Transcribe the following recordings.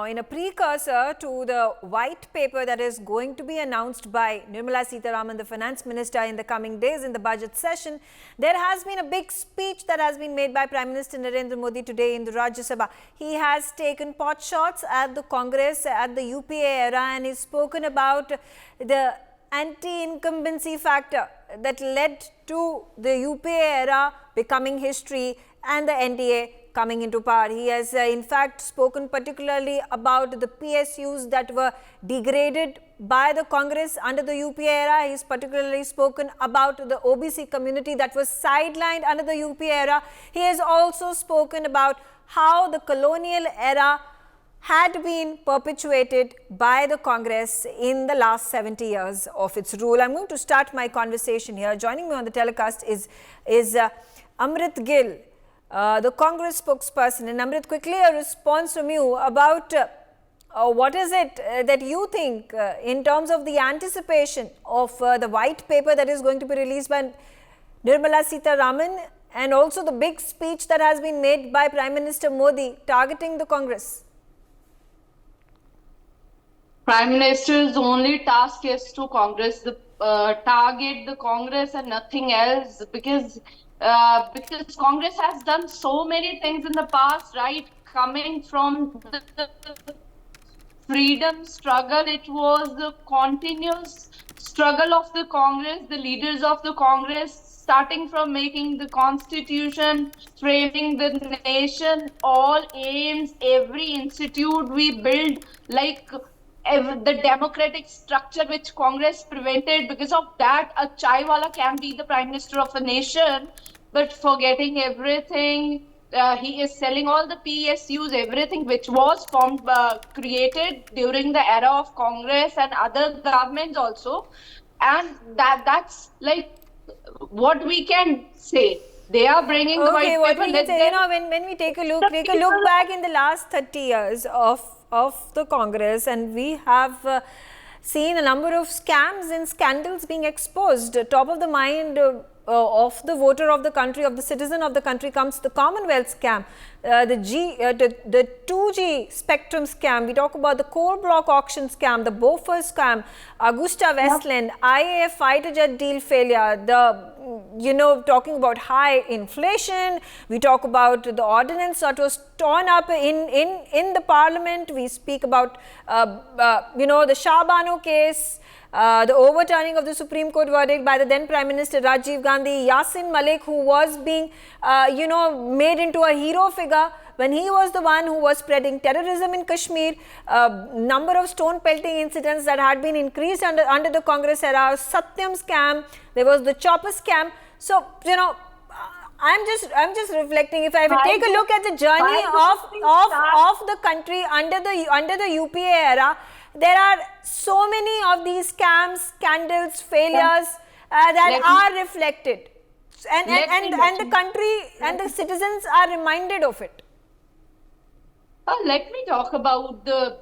in a precursor to the white paper that is going to be announced by Nirmala Sitharaman, the finance minister, in the coming days in the budget session, there has been a big speech that has been made by Prime Minister Narendra Modi today in the Rajya Sabha. He has taken pot shots at the Congress, at the UPA era, and he's spoken about the anti-incumbency factor that led to the UPA era becoming history and the NDA coming into power. He has in fact spoken particularly about the PSUs that were degraded by the Congress under the UPA era. He's particularly spoken about the OBC community that was sidelined under the UPA era. He has also spoken about how the colonial era had been perpetuated by the Congress in the last 70 years of its rule. I'm going to start my conversation here. Joining me on the telecast is Amrit Gill, the Congress spokesperson. And Amrit, quickly a response from you about what is it that you think in terms of the anticipation of the white paper that is going to be released by Nirmala Sitharaman, and also the big speech that has been made by Prime Minister Modi targeting the Congress? Prime Minister's only task is to target the Congress and nothing else, because Congress has done so many things in the past, right? Coming from the freedom struggle, it was the continuous struggle of the Congress, the leaders of the Congress, starting from making the constitution, framing the nation, all aims, every institute we build, like the democratic structure which Congress prevented. Because of that, a chaiwala can be the prime minister of a nation, but forgetting everything, he is selling all the PSUs, everything which was created during the era of Congress and other governments also. And that's like what we can say. They are bringing the white paper. What we can say, when we take a look back in the last 30 years of the Congress, and we have seen a number of scams and scandals being exposed. Top of the mind of the voter of the country, of the citizen of the country, comes the Commonwealth scam, the 2G spectrum scam. We talk about the coal block auction scam, the Bofors scam, Augusta Westland, IAF fighter jet deal failure, talking about high inflation. We talk about the ordinance that was torn up in the parliament. We speak about the Shah Bano case, the overturning of the Supreme Court verdict by the then Prime Minister Rajiv Gandhi, Yasin Malik, who was being made into a hero figure when he was the one who was spreading terrorism in Kashmir, number of stone pelting incidents that had been increased under the Congress era, Satyam scam, there was the chopper scam. So, I'm just reflecting. If I take a look at the journey of the country under the UPA era, there are so many of these scams, scandals, failures that are reflected, and the country and the citizens are reminded of it. Let me talk about the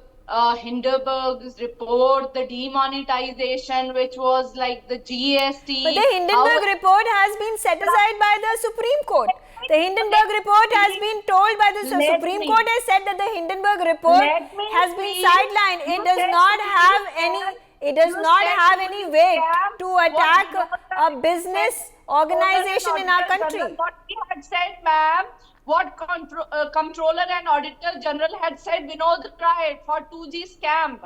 Hindenburg's report, the demonetization, which was like the GST. But the Hindenburg report has been set aside by the Supreme Court. The Hindenburg report has been told by the Supreme Court has said that the Hindenburg report has been sidelined. It does not have any weight to attack a business organization in our country. What we had said, ma'am, what Comptroller and Auditor General had said, Vinod Rai, for 2G scam.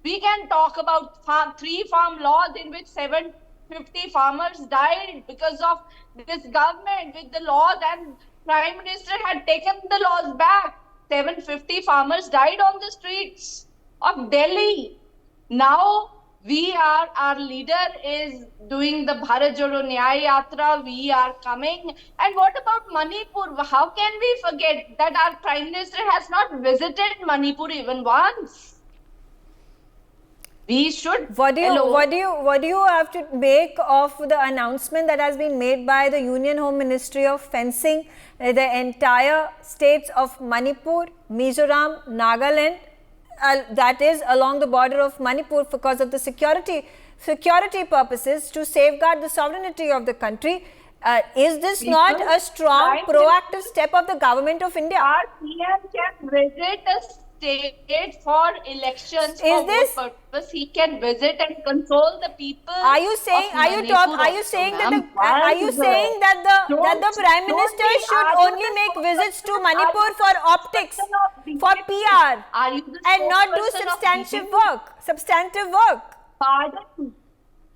We can talk about three farm laws in which 750 farmers died because of this government with the laws, and Prime Minister had taken the laws back. 750 farmers died on the streets of Delhi. Now, our leader is doing the Bharat Jodo Nyaya Yatra. We are coming. And what about Manipur? How can we forget that our Prime Minister has not visited Manipur even once? We should. What do you have to make of the announcement that has been made by the Union Home Ministry of fencing the entire states of Manipur, Mizoram, Nagaland, that is along the border of Manipur, because of the security purposes, to safeguard the sovereignty of the country? Is this not a strong proactive step of the government of India? Our PM can visit state for elections. Is For this, what purpose he can visit and console the people? are you saying, of Manipur are you also, saying that ma'am? are you saying that the Prime Don't Minister be, should are you only the make visits to spokesperson? Are Manipur you for the optics, spokesperson of for BJP? PR, Are you the and not do spokesperson of substantive BJP? work? Substantive work. Pardon?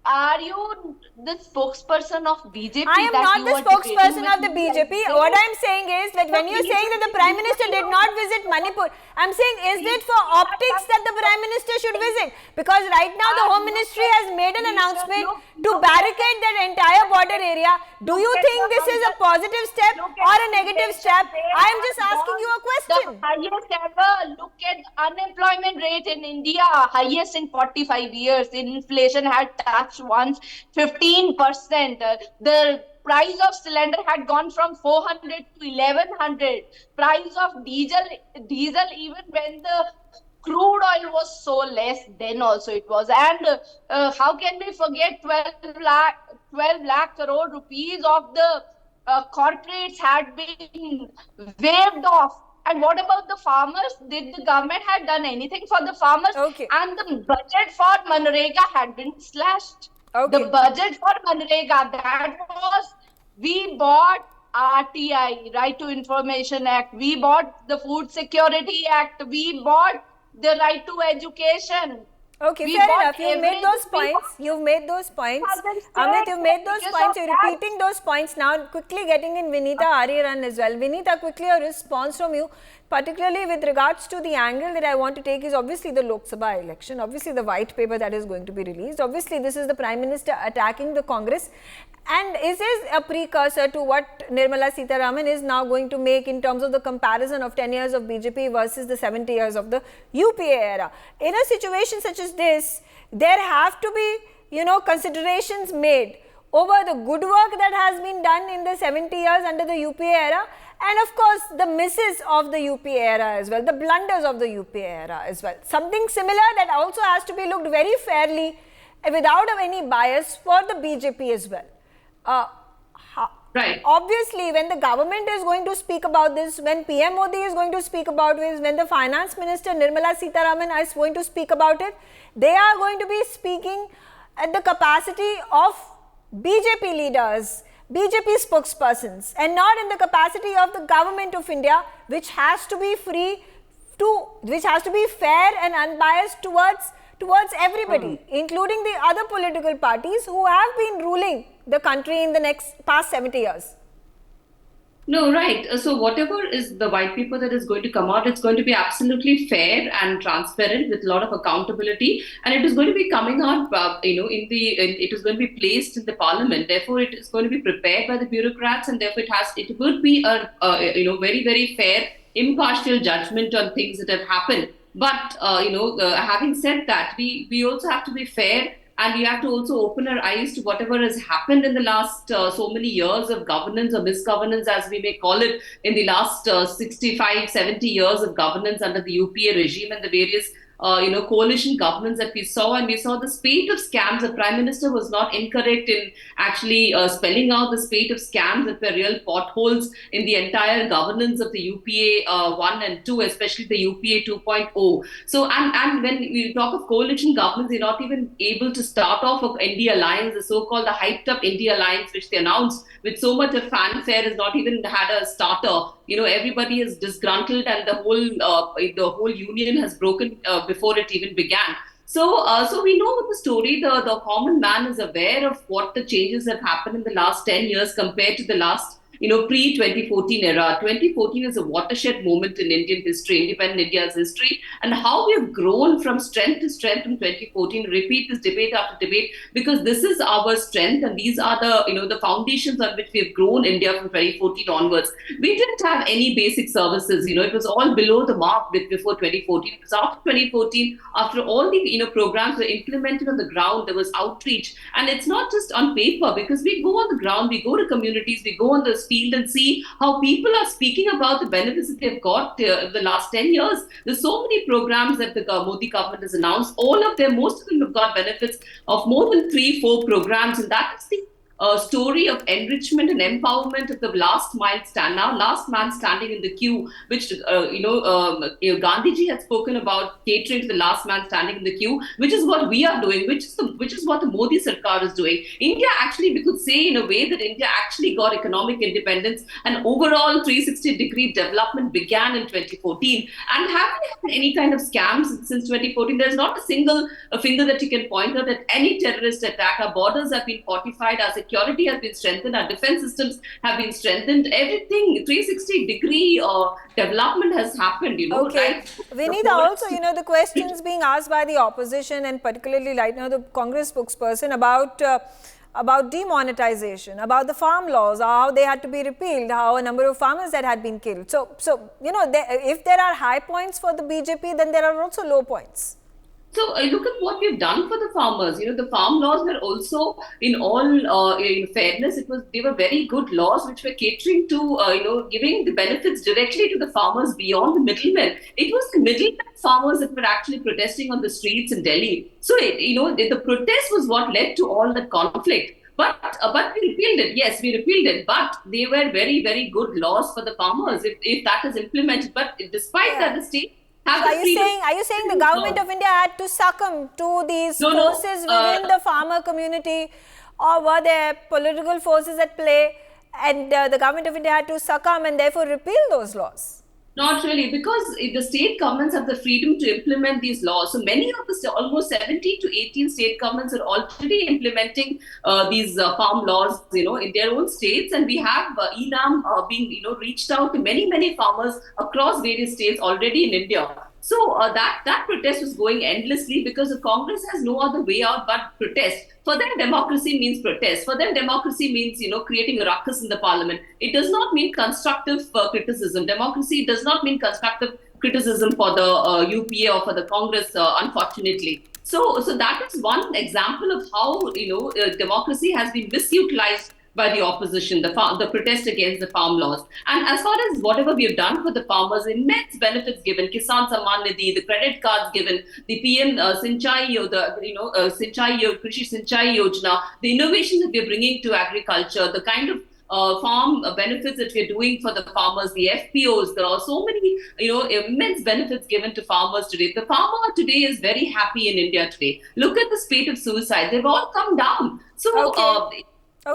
Are you the spokesperson of BJP I am that not you the are debating spokesperson with of the me like BJP. this? What I am saying is that The when you are saying that the Prime Minister did not visit Manipur, I am saying, is it for optics that the Prime Minister should visit? Because right now the Home Ministry has made an announcement to barricade that entire border area. Do you think this is a positive step or a negative step? I am just asking you a question. The highest ever. Look at unemployment rate in India, highest in 45 years. Inflation had touched once 15%. The price of cylinder had gone from 400 to 1100. Price of diesel even when the crude oil was so less, then also it was. And how can we forget 12 lakh crore rupees of the corporates had been waived off. And what about the farmers? Did the government had done anything for the farmers? Okay. And the budget for Manrega had been slashed. Okay. The budget for Manrega, that was, we bought RTI, Right to Information Act, we bought the Food Security Act, we bought the right to education. Okay, We fair bought enough. You've made those everything. points. You've made those points. Hasn't Amit, said you've made those because points. of You're that. repeating those points now. Quickly getting in Vinita Ariran as well. Vinita, quickly a response from you, particularly with regards to the angle that I want to take is obviously the Lok Sabha election, obviously the white paper that is going to be released. Obviously, this is the Prime Minister attacking the Congress. And is this a precursor to what Nirmala Sitharaman is now going to make in terms of the comparison of 10 years of BJP versus the 70 years of the UPA era? In a situation such as this, there have to be, considerations made over the good work that has been done in the 70 years under the UPA era, and of course the misses of the UPA era as well, the blunders of the UPA era as well. Something similar that also has to be looked very fairly without any bias for the BJP as well. Right. Obviously, when the government is going to speak about this, when PM Modi is going to speak about this, when the Finance Minister Nirmala Sitharaman is going to speak about it, they are going to be speaking at the capacity of BJP leaders, BJP spokespersons, and not in the capacity of the government of India, which has to be which has to be fair and unbiased towards everybody, including the other political parties who have been ruling the country in the past 70 years. No, right. So whatever is the white paper that is going to come out, it's going to be absolutely fair and transparent with a lot of accountability, and it is going to be coming out, it is going to be placed in the Parliament. Therefore, it is going to be prepared by the bureaucrats, and therefore it would be a very, very fair, impartial judgment on things that have happened. But having said that, we also have to be fair. And we have to also open our eyes to whatever has happened in the last so many years of governance or misgovernance, as we may call it, in the last 65, 70 years of governance under the UPA regime and the various coalition governments that we saw. And we saw the spate of scams. The Prime Minister was not incorrect in actually spelling out the spate of scams that were real potholes in the entire governance of the UPA 1 and 2, especially the UPA 2.0. So, and when we talk of coalition governments, they're not even able to start off of India Alliance, the so-called the hyped up India Alliance, which they announced with so much of fanfare, has not even had a starter. Everybody is disgruntled, and the whole union has broken before it even began. So we know the story. The common man is aware of what the changes have happened in the last 10 years compared to the last pre-2014 era. 2014 is a watershed moment in Indian history, independent India's history, and how we have grown from strength to strength from 2014. Repeat this debate after debate, because this is our strength, and these are the foundations on which we have grown India from 2014 onwards. We didn't have any basic services. It was all below the mark before 2014. It was after 2014, after all the programs were implemented on the ground, there was outreach, and it's not just on paper, because we go on the ground, we go to communities, we go on the field and see how people are speaking about the benefits that they've got the last 10 years. There's so many programs that the Modi government has announced. Most of them have got benefits of more than 3-4 programs, and that is the story of enrichment and empowerment of the last man standing in the queue, which Gandhiji had spoken about, catering to the last man standing in the queue, which is what we are doing, which is what the Modi Sarkar is doing. India actually, we could say in a way that India actually got economic independence and overall 360-degree development began in 2014. And haven't had any kind of scams since 2014. There's not a single finger that you can point out at any terrorist attack. Our borders have been fortified, our security has been strengthened, our defense systems have been strengthened. Everything 360-degree development has happened, Okay. Right? Vinita, also, the questions being asked by the opposition and particularly the Congress spokesperson about demonetization, about the farm laws, how they had to be repealed, how a number of farmers that had been killed. So if there are high points for the BJP, then there are also low points. So look at what we've done for the farmers. The farm laws were also, in all in fairness, they were very good laws which were catering to giving the benefits directly to the farmers beyond the middlemen. It was the middlemen farmers that were actually protesting on the streets in Delhi. So the protest was what led to all the conflict. But we repealed it. Yes, we repealed it. But they were very, very good laws for the farmers if that is implemented. But despite that, the state. So are you saying the government of India had to succumb to these forces within the farmer community, or were there political forces at play and the government of India had to succumb and therefore repeal those laws? Not really, because the state governments have the freedom to implement these laws. So many of the almost 17 to 18 state governments are already implementing these farm laws, in their own states. And we have ENAM being, reached out to many farmers across various states already in India. So that protest was going endlessly because the Congress has no other way out but protest. For them, democracy means protest. For them, democracy means, creating a ruckus in the parliament. It does not mean constructive criticism. Democracy does not mean constructive criticism for the UPA or for the Congress, unfortunately. So that is one example of how, democracy has been misutilized by the opposition, the protest against the farm laws. And as far as whatever we have done for the farmers, immense benefits given, Kisan Samman Nidhi, the credit cards given, the PM Sinchai, Krishi Sinchai Yojana, the innovations that we are bringing to agriculture, the kind of farm benefits that we're doing for the farmers, the FPOs, there are so many, immense benefits given to farmers today. The farmer today is very happy in India today. Look at the spate of suicide. They've all come down. So, okay.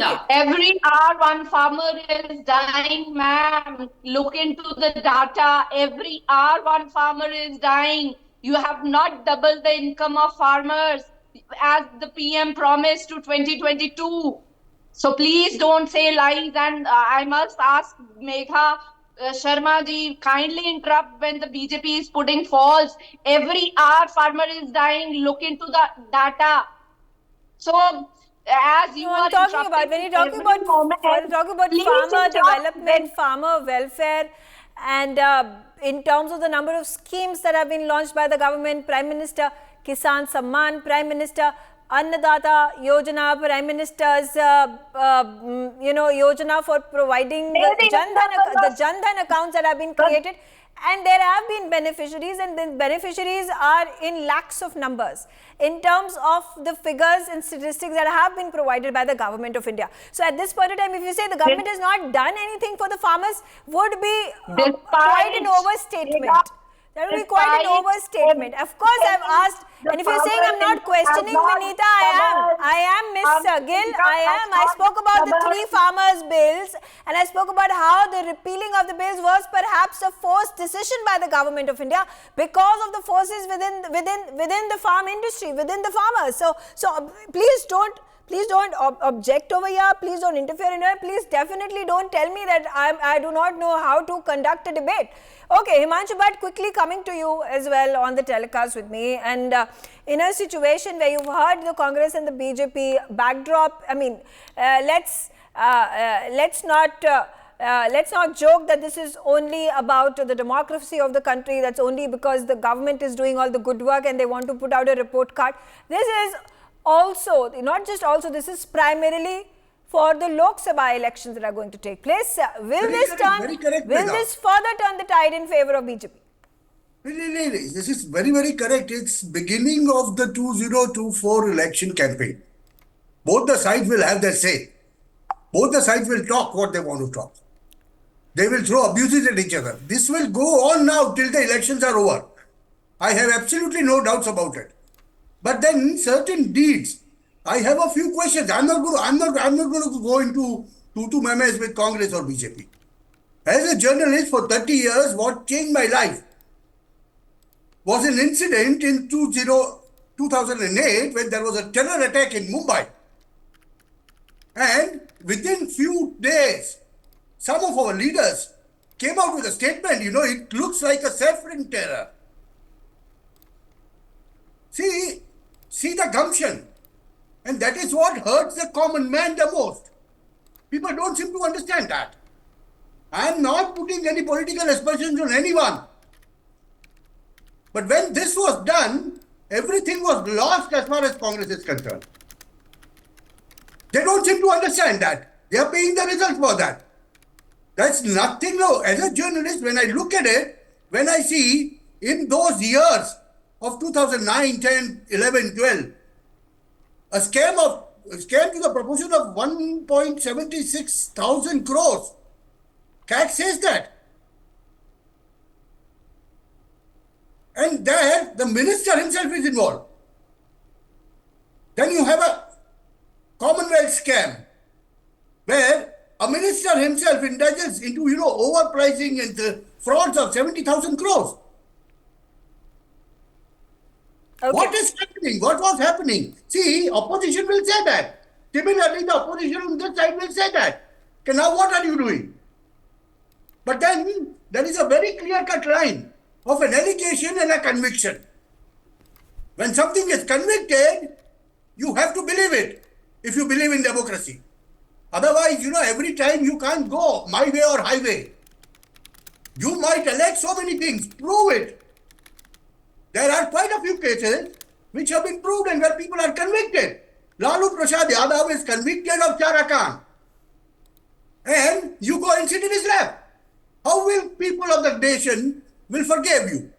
Yeah. Every hour one farmer is dying, ma'am. Look into the data. Every hour one farmer is dying. You have not doubled the income of farmers as the PM promised to 2022. So please don't say lies. And I must ask Megha Sharma ji, kindly interrupt when the BJP is putting false. Every hour farmer is dying. Look into the data. So as you are talking about, when you're talking about farmer development, farmer welfare, and in terms of the number of schemes that have been launched by the government, Prime Minister Kisan Samman, Prime Minister Annadata Yojana, Prime Minister's Yojana for providing the Jan Dhan accounts that have been created. And there have been beneficiaries, and the beneficiaries are in lakhs of numbers in terms of the figures and statistics that have been provided by the government of India. So at this point in time, if you say the government has not done anything for the farmers, would be quite an overstatement. That would be quite an overstatement. Of course, I've asked, and if you're saying I'm not questioning Vinita, I am Miss Gill, I spoke about the 3 farmers' bills, and I spoke about how the repealing of the bills was perhaps a forced decision by the government of India because of the forces within the farm industry, within the farmers. So please don't object over here. Please don't interfere in here. Please definitely don't tell me that I do not know how to conduct a debate. Okay, Himanshu Bhatt, quickly coming to you as well on the telecast with me. And in a situation where you've heard the Congress and the BJP backdrop, I mean, let's not joke that this is only about the democracy of the country. That's only because the government is doing all the good work and they want to put out a report card. This is also, this is primarily for the Lok Sabha elections that are going to take place. Will this further turn the tide in favor of BJP? This is very, very correct. It's beginning of the 2024 election campaign. Both the sides will have their say. Both the sides will talk what they want to talk. They will throw abuses at each other. This will go on now till the elections are over. I have absolutely no doubts about it. But then certain deeds, I have a few questions. I'm not going to go into tutu memes with Congress or BJP. As a journalist for 30 years, what changed my life was an incident in 2008 when there was a terror attack in Mumbai. And within few days, some of our leaders came out with a statement, it looks like a saffron terror. See the gumption. And that is what hurts the common man the most. People don't seem to understand that. I am not putting any political aspersions on anyone. But when this was done, everything was lost as far as Congress is concerned. They don't seem to understand that. They are paying the results for that. That's nothing. No, as a journalist, when I look at it, when I see in those years of 2009, 10, 11, 12, a scam to the proportion of 1.76 thousand crores. CAC says that. And there, the minister himself is involved. Then you have a Commonwealth scam where a minister himself indulges into, overpricing and the frauds of 70,000 crores. Okay. What is happening? What was happening? See, opposition will say that. Similarly, the opposition on this side will say that. Okay, now what are you doing? But then there is a very clear-cut line of an allegation and a conviction. When something is convicted, you have to believe it if you believe in democracy. Otherwise, every time you can't go my way or highway. You might allege so many things. Prove it. There are quite a few cases which have been proved and where people are convicted. Lalu Prasad Yadav is convicted of Charakan. And you go and sit in his lap. How will people of the nation will forgive you?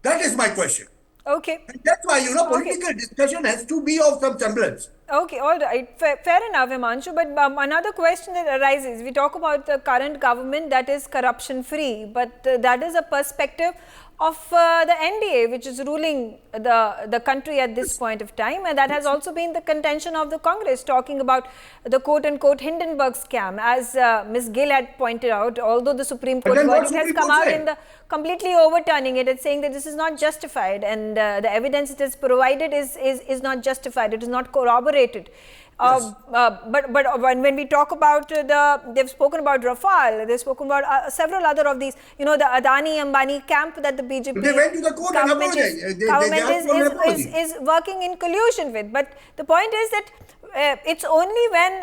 That is my question. Okay. And that's why, political discussion has to be of some semblance. Okay, all right. Fair enough, Himanshu. But another question that arises, we talk about the current government that is corruption-free, but that is a perspective of the NDA, which is ruling the country at this point of time. And that has also been the contention of the Congress, talking about the quote-unquote Hindenburg scam. As Ms. Gill had pointed out, although the Supreme Court verdict has come out in the completely overturning it, it's saying that this is not justified and the evidence it is provided is not justified, it is not corroborated. Yes. But when we talk about they've spoken about Rafale, they've spoken about several other of these, the Adani-Ambani camp that the BJP they went to the court government is working in collusion with. But the point is that it's only when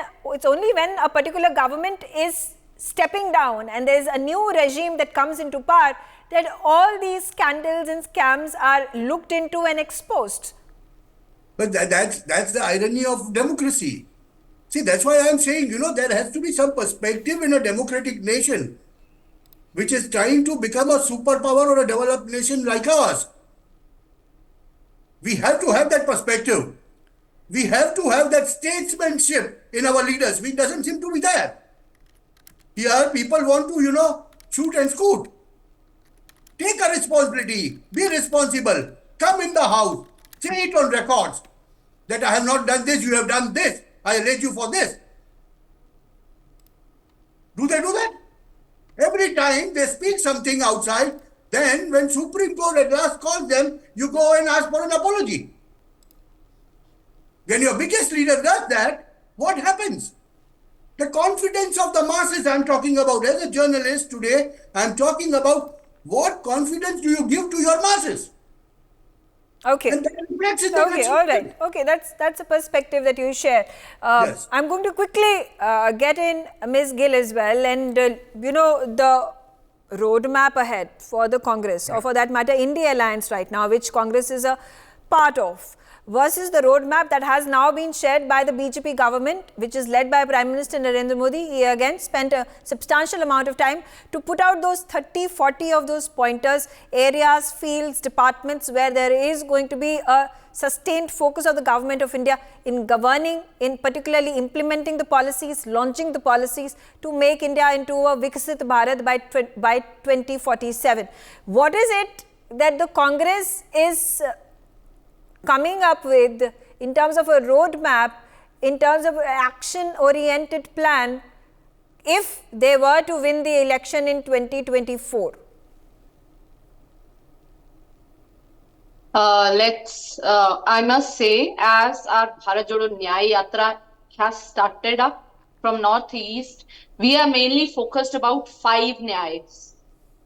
a particular government is stepping down and there's a new regime that comes into power that all these scandals and scams are looked into and exposed. But that's the irony of democracy. See, that's why I'm saying, there has to be some perspective in a democratic nation which is trying to become a superpower or a developed nation like ours. We have to have that perspective. We have to have that statesmanship in our leaders, which doesn't seem to be there. Here, people want to, shoot and scoot. Take a responsibility. Be responsible. Come in the house. Say it on records that I have not done this, you have done this. I allege you for this. Do they do that? Every time they speak something outside, then when Supreme Court at last calls them, you go and ask for an apology. When your biggest leader does that, what happens? The confidence of the masses I'm talking about. As a journalist today, I'm talking about what confidence do you give to your masses? Okay. Okay, all right. Okay, that's a perspective that you share. Yes. I'm going to quickly get in Ms. Gill as well, and the roadmap ahead for the Congress, or for that matter, India Alliance right now, which Congress is a part of versus the roadmap that has now been shared by the BJP government, which is led by Prime Minister Narendra Modi. He again spent a substantial amount of time to put out those 30, 40 of those pointers, areas, fields, departments where there is going to be a sustained focus of the government of India in governing, in particularly implementing the policies, launching the policies to make India into a Vikasit Bharat by 2047. What is it that the Congress is coming up with in terms of a roadmap, in terms of an action-oriented plan, if they were to win the election in 2024? I must say, as our Bharat Jodo Nyaya Yatra has started up from Northeast, we are mainly focused about 5 Nyayas.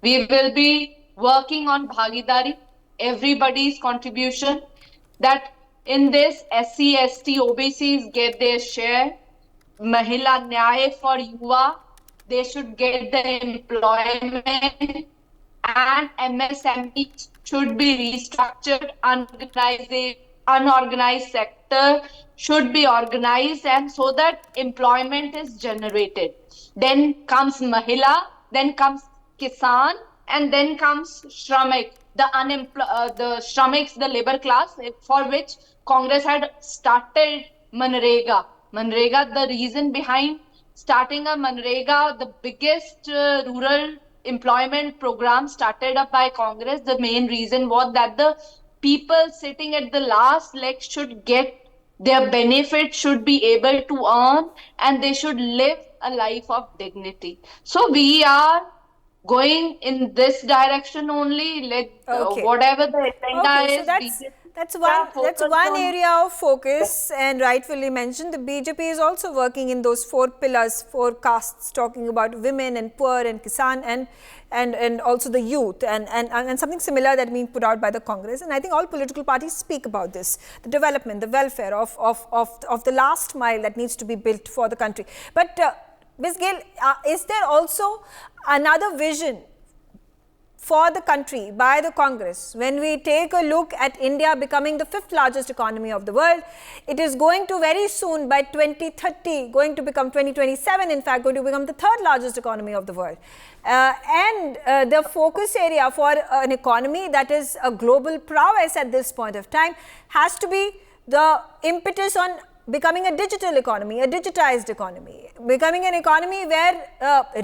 We will be working on Bhagidari, everybody's contribution, that in this SC, ST, OBCs get their share, Mahila Nyaya for Yuva, they should get the employment, and MSME should be restructured, unorganized sector should be organized, and so that employment is generated. Then comes Mahila, then comes Kisan, and then comes Shramik, the Shramiks, the labor class, for which Congress had started Manrega. The reason behind starting a Manrega, the biggest rural employment program started up by Congress, the main reason was that the people sitting at the last leg should get their benefit, should be able to earn, and they should live a life of dignity. So we are going in this direction only. Whatever the agenda is. That's one area of focus, and rightfully mentioned, the BJP is also working in those 4 pillars, 4 castes, talking about women and poor and Kisan and also the youth and something similar that being put out by the Congress. And I think all political parties speak about this, the development, the welfare of the last mile that needs to be built for the country. But Ms. Gail, is there also another vision for the country by the Congress? When we take a look at India becoming the 5th largest economy of the world, it is going to very soon, by 2030, going to become 2027, in fact, going to become the 3rd largest economy of the world. The focus area for an economy that is a global prowess at this point of time has to be the impetus on becoming a digital economy, a digitized economy, becoming an economy where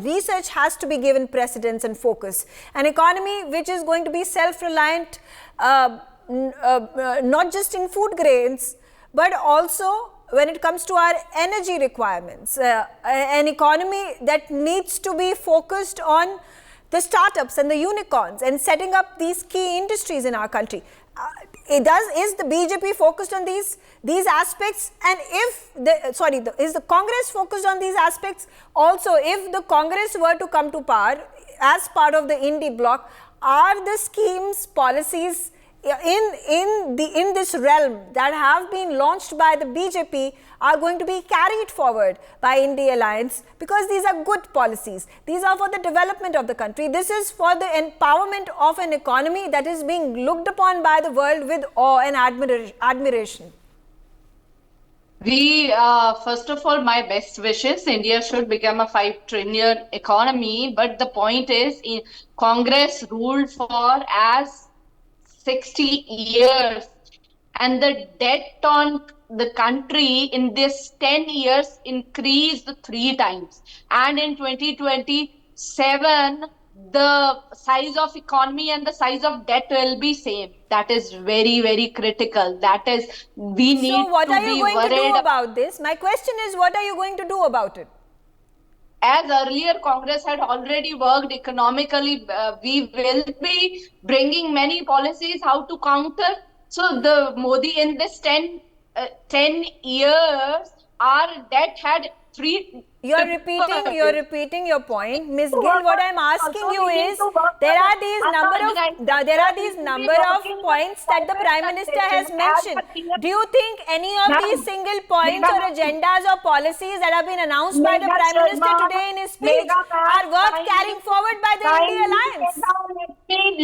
research has to be given precedence and focus, an economy which is going to be self-reliant, not just in food grains, but also when it comes to our energy requirements, an economy that needs to be focused on the startups and the unicorns and setting up these key industries in our country. Is the BJP focused on these aspects? And is the Congress focused on these aspects? Also, if the Congress were to come to power as part of the Indie bloc, are the schemes, policies in this realm that have been launched by the BJP are going to be carried forward by Indie Alliance, because these are good policies. These are for the development of the country. This is for the empowerment of an economy that is being looked upon by the world with awe and admiration. First of all, my best wishes. India should become a 5 trillion economy. But the point is, Congress ruled for as 60 years, and the debt on the country in this 10 years increased 3 times. And in 2027, the size of economy and the size of debt will be same. That is very, very critical. That is, we need to be worried. So what are you going to do about this? My question is, what are you going to do about it? As earlier Congress had already worked economically, we will be bringing many policies how to counter. So the Modi in this 10 years, our debt had You're repeating your point, Ms. Gill. What I'm asking you is, there are these number of points that the Prime Minister has mentioned. Do you think any of these single points or agendas or policies that have been announced by the Prime Minister today in his speech are worth carrying forward by the India Alliance?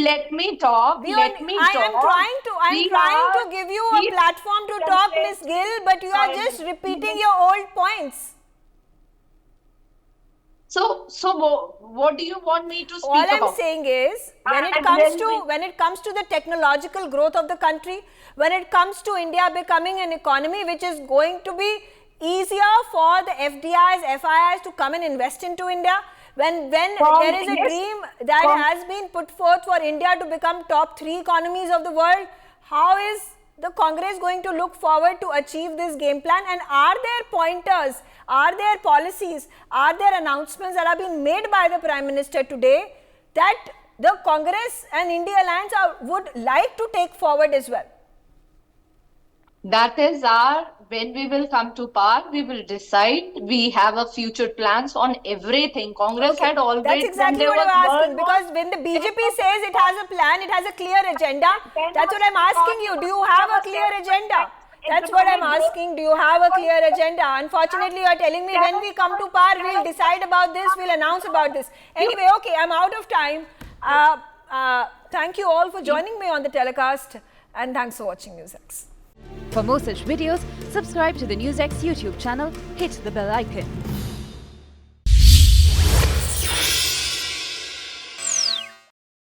Let me talk. I'm trying to give you a platform to talk, Ms. Gill, but you are just repeating your old points. So what do you want me to speak about? about? All I'm saying is, when it comes to the technological growth of the country, when it comes to India becoming an economy which is going to be easier for the FDIs, FIIs to come and invest into India, when there is a dream that has been put forth for India to become top 3 economies of the world, how is the Congress going to look forward to achieve this game plan? And are there pointers, are there policies, are there announcements that have been made by the Prime Minister today that the Congress and India Alliance would like to take forward as well? That is when we will come to power, we will decide. We have a future plans on everything. Congress had always... That's exactly what I'm asking, because when the BJP says it has a plan, it has a clear agenda, that's what I'm asking you. Do you have a clear agenda? That's what I'm asking. Do you have a clear agenda? Unfortunately, you are telling me when we come to power, we'll decide about this, we'll announce about this. Anyway, okay, I'm out of time. Thank you all for joining me on the telecast, and thanks for watching NewsX. For more such videos, subscribe to the NewsX YouTube channel, hit the bell icon.